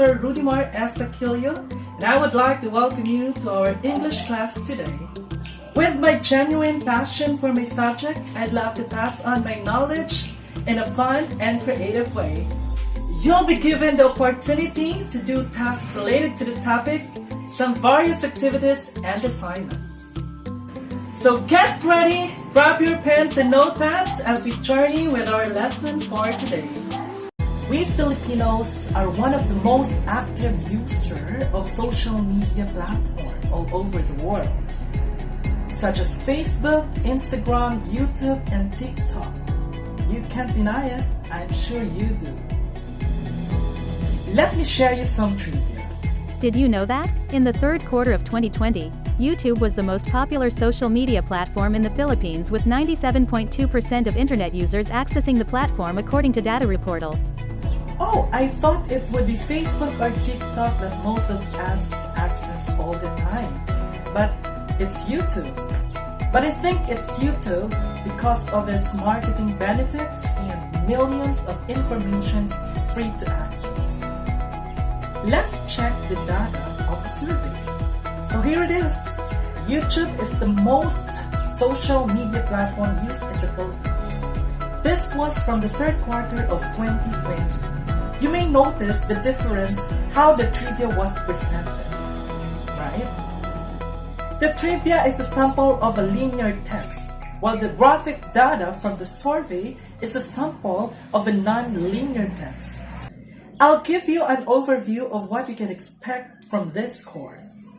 Professor Rudimar S. Aquilio, and I would like to welcome you to our English class today. With my genuine passion for my subject, I'd love to pass on my knowledge in a fun and creative way. You'll be given the opportunity to do tasks related to the topic, some various activities and assignments. So get ready, grab your pens and notepads as we journey with our lesson for today. We Filipinos are one of the most active users of social media platforms all over the world, such as Facebook, Instagram, YouTube, and TikTok. You can't deny it, I'm sure you do. Let me share you some trivia. Did you know that? In the third quarter of 2020, YouTube was the most popular social media platform in the Philippines with 97.2% of internet users accessing the platform according to data reportal. Oh, I thought it would be Facebook or TikTok that most of us access all the time. But it's YouTube. But I think it's YouTube because of its marketing benefits and millions of informations free to access. Let's check the data of the survey. So here it is. YouTube is the most social media platform used in the Philippines. This was from the third quarter of 2020. You may notice the difference how the trivia was presented, right? The trivia is a sample of a linear text, while the graphic data from the survey is a sample of a non-linear text. I'll give you an overview of what you can expect from this course.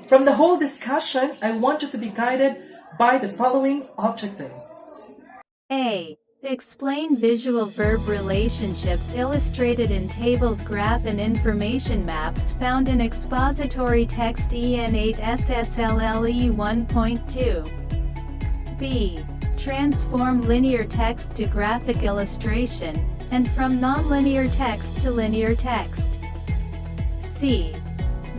From the whole discussion, I want you to be guided by the following objectives. A. Explain visual verb relationships illustrated in tables, graph and information maps found in expository text EN8 SSLLE 1.2. B. Transform linear text to graphic illustration, and from nonlinear text to linear text. C.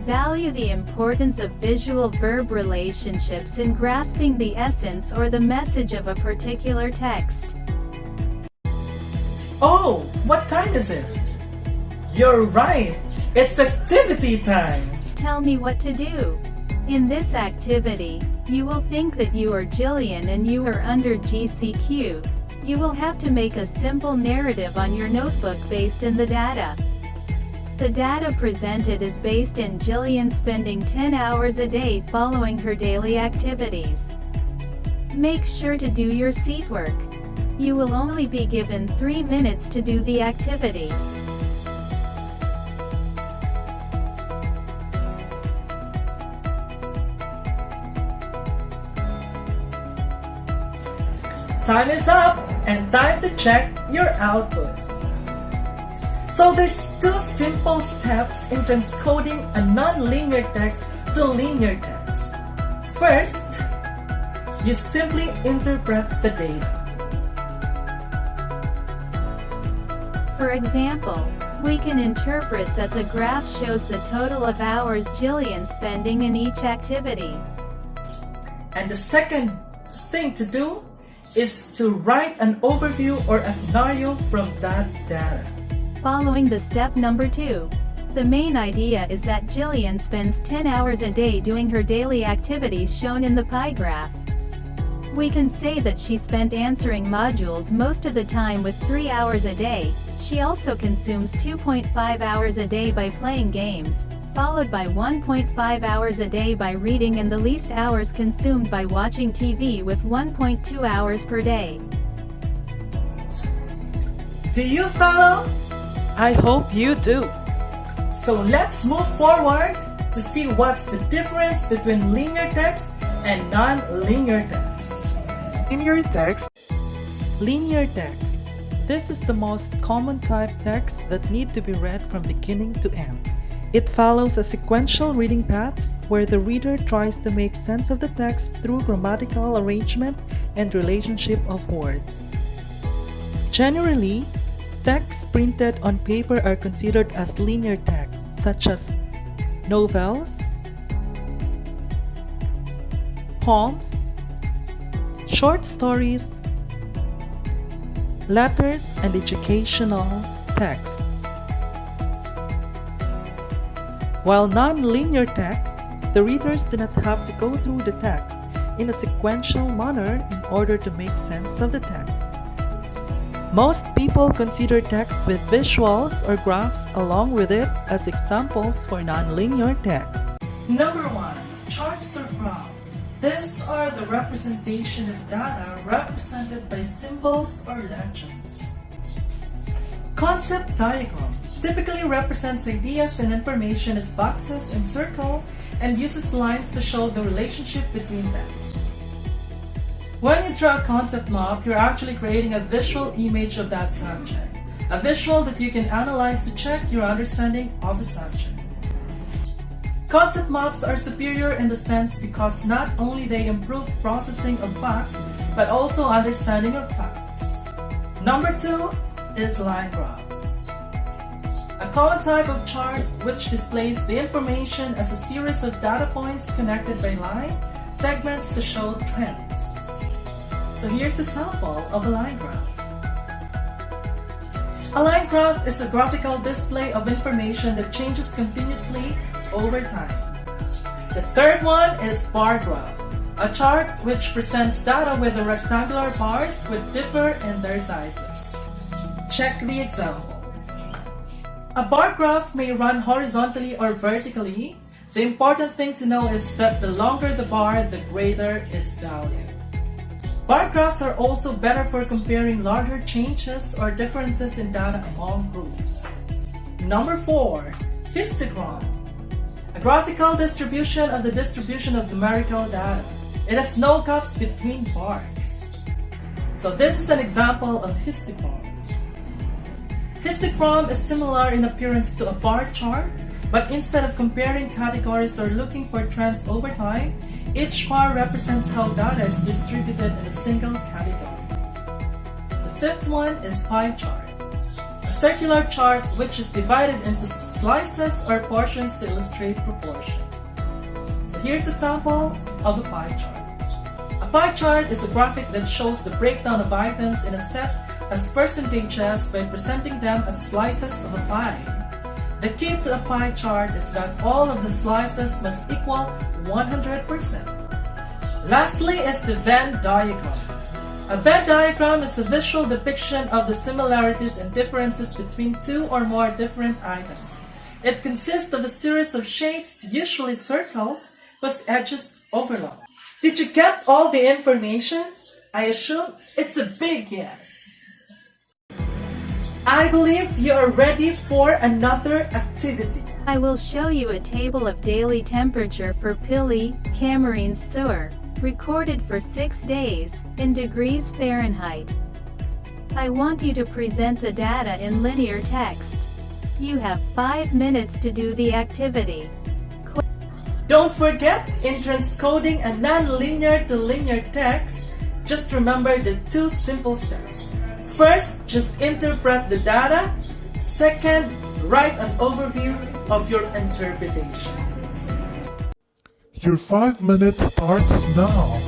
Value the importance of visual verb relationships in grasping the essence or the message of a particular text. Oh, what time is it? You're right, it's activity time! Tell me what to do. In this activity, you will think that you are Jillian and you are under GCQ. You will have to make a simple narrative on your notebook based in the data. The data presented is based in Jillian spending 10 hours a day following her daily activities. Make sure to do your seat work. You will only be given 3 minutes to do the activity. Time is up and time to check your output. So there's two simple steps in transcoding a non-linear text to linear text. First, you simply interpret the data. For example, we can interpret that the graph shows the total of hours Jillian spending in each activity. And the second thing to do is to write an overview or a scenario from that data. Following the step number 2, the main idea is that Jillian spends 10 hours a day doing her daily activities shown in the pie graph. We can say that she spent answering modules most of the time with 3 hours a day. She also consumes 2.5 hours a day by playing games, followed by 1.5 hours a day by reading, and the least hours consumed by watching TV with 1.2 hours per day. Do you follow? I hope you do. So let's move forward to see what's the difference between linear text and non-linear text. Linear text. Linear text. This is the most common type text that need to be read from beginning to end. It follows a sequential reading path where the reader tries to make sense of the text through grammatical arrangement and relationship of words. Generally, texts printed on paper are considered as linear text, such as novels, poems, short stories, letters, and educational texts. While non-linear text, the readers do not have to go through the text in a sequential manner in order to make sense of the text. Most people consider text with visuals or graphs along with it as examples for non-linear text. Number 1. Charts or graphs. These are the representation of data represented by symbols or legends. Concept diagram typically represents ideas and information as boxes and circles and uses lines to show the relationship between them. When you draw a concept map, you're actually creating a visual image of that subject, a visual that you can analyze to check your understanding of a subject. Concept maps are superior in the sense because not only they improve processing of facts, but also understanding of facts. Number 2 is line graphs. A common type of chart which displays the information as a series of data points connected by line segments to show trends. So here's the sample of a line graph. A line graph is a graphical display of information that changes continuously over time. The third one is bar graph, a chart which presents data with the rectangular bars which differ in their sizes. Check the example. A bar graph may run horizontally or vertically. The important thing to know is that the longer the bar, the greater its value. Bar graphs are also better for comparing larger changes or differences in data among groups. Number 4. Histogram. A graphical distribution of the distribution of numerical data. It has no gaps between bars. So this is an example of histogram. Histogram is similar in appearance to a bar chart, but instead of comparing categories or looking for trends over time, each bar represents how data is distributed in a single category. The fifth one is pie chart, a circular chart which is divided into slices or portions to illustrate proportion. So here's the sample of a pie chart. A pie chart is a graphic that shows the breakdown of items in a set as percentages by presenting them as slices of a pie. The key to a pie chart is that all of the slices must equal 100%. Lastly is the Venn diagram. A Venn diagram is a visual depiction of the similarities and differences between two or more different items. It consists of a series of shapes, usually circles, whose edges overlap. Did you get all the information? I assume it's a big yes. I believe you are ready for another activity. I will show you a table of daily temperature for Pili, Cameroon Sur, recorded for 6 days, in degrees Fahrenheit. I want you to present the data in linear text. You have 5 minutes to do the activity. Don't forget, in transcoding a non-linear to linear text, just remember the 2 simple steps. First, just interpret the data. Second, write an overview of your interpretation. Your 5 minutes starts now.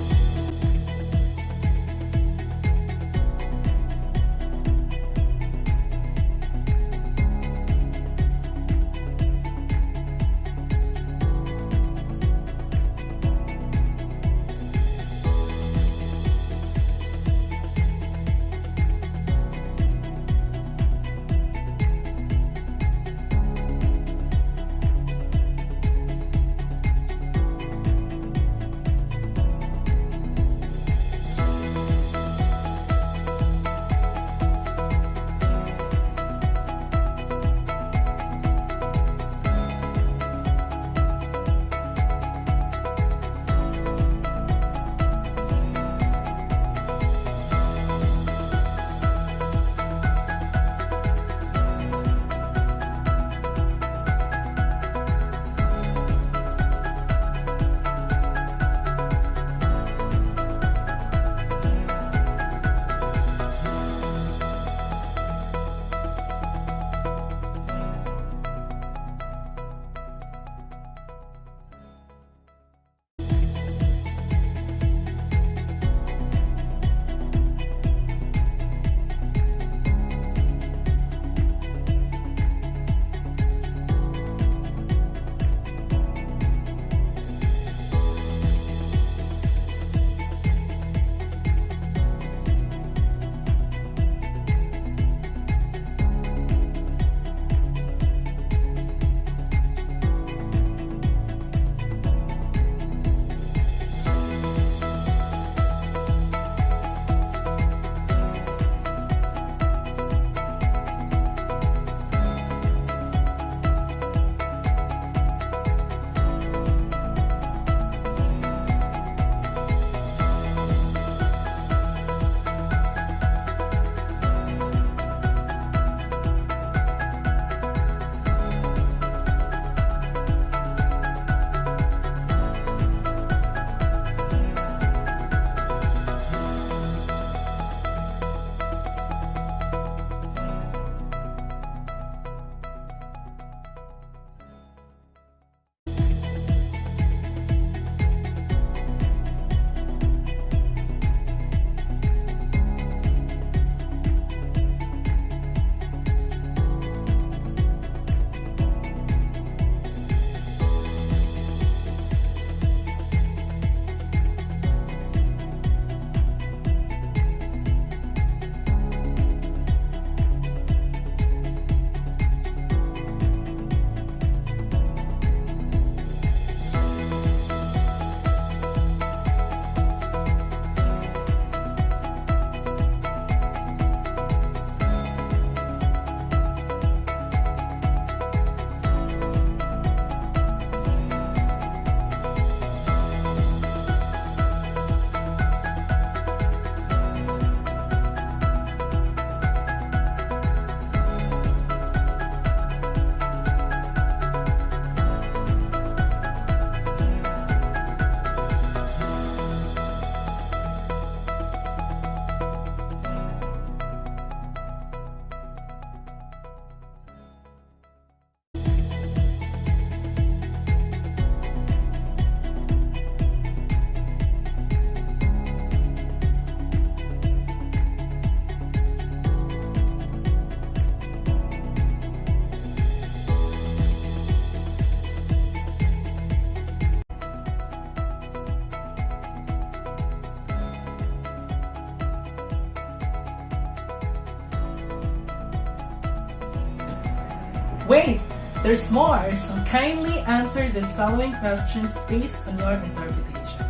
Wait, there's more, so kindly answer the following questions based on your interpretation.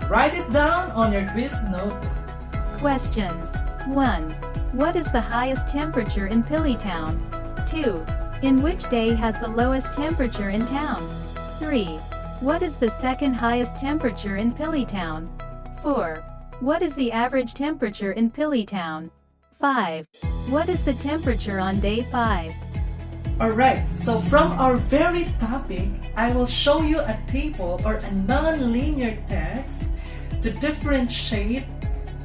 Write it down on your quiz notebook. Questions. 1. What is the highest temperature in Pillytown? 2. In which day has the lowest temperature in town? 3. What is the second highest temperature in Pillytown? 4. What is the average temperature in Pillytown? 5. What is the temperature on day 5? Alright, so from our very topic, I will show you a table or a non-linear text to differentiate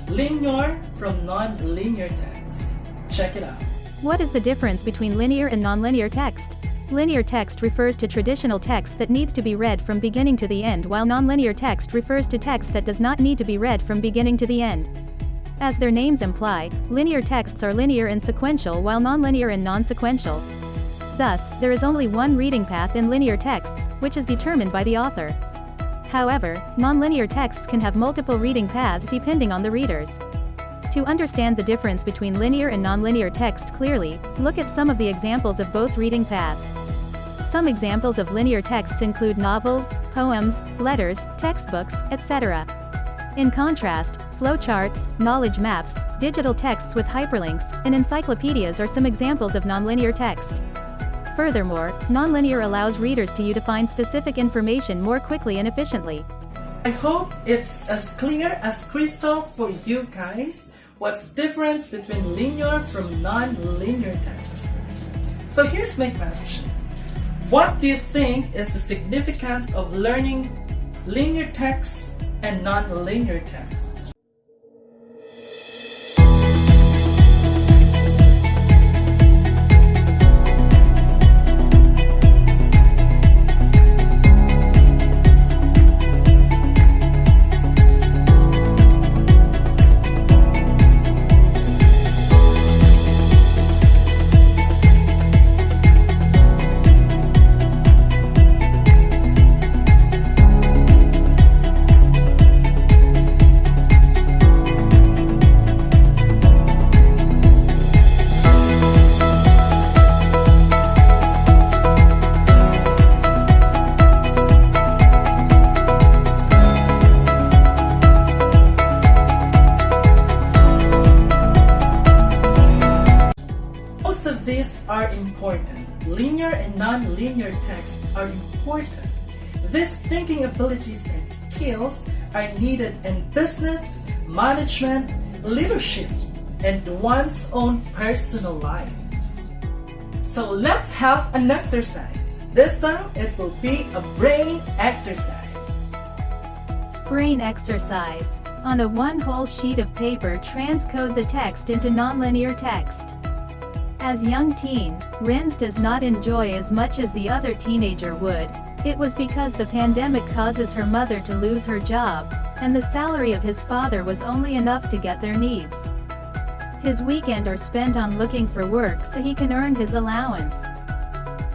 linear from non-linear text. Check it out. What is the difference between linear and nonlinear text? Linear text refers to traditional text that needs to be read from beginning to the end, while nonlinear text refers to text that does not need to be read from beginning to the end. As their names imply, linear texts are linear and sequential, while nonlinear and non-sequential. Thus, there is only one reading path in linear texts, which is determined by the author. However, nonlinear texts can have multiple reading paths depending on the readers. To understand the difference between linear and nonlinear text clearly, look at some of the examples of both reading paths. Some examples of linear texts include novels, poems, letters, textbooks, etc. In contrast, flowcharts, knowledge maps, digital texts with hyperlinks, and encyclopedias are some examples of nonlinear text. Furthermore, nonlinear allows readers to find specific information more quickly and efficiently. I hope it's as clear as crystal for you guys what's the difference between linear from non-linear text. So here's my question. What do you think is the significance of learning linear text and non-linear text? These are important. Linear and non-linear texts are important. These thinking abilities and skills are needed in business, management, leadership, and one's own personal life. So let's have an exercise. This time it will be a brain exercise. Brain exercise. On a one-whole sheet of paper, transcode the text into nonlinear text. As young teen, Renz does not enjoy as much as the other teenager would. It was because the pandemic causes her mother to lose her job, and the salary of his father was only enough to get their needs. His weekend are spent on looking for work so he can earn his allowance.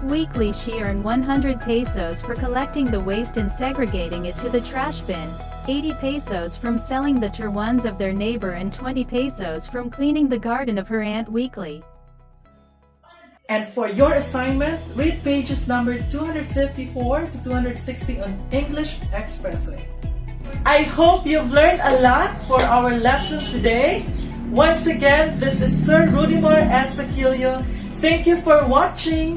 Weekly she earned 100 pesos for collecting the waste and segregating it to the trash bin, 80 pesos from selling the turuans of their neighbor, and 20 pesos from cleaning the garden of her aunt weekly. And for your assignment, read pages number 254 to 260 on English Expressway. I hope you've learned a lot for our lesson today. Once again, this is Sir Rudimar S. Aquilio. Thank you for watching.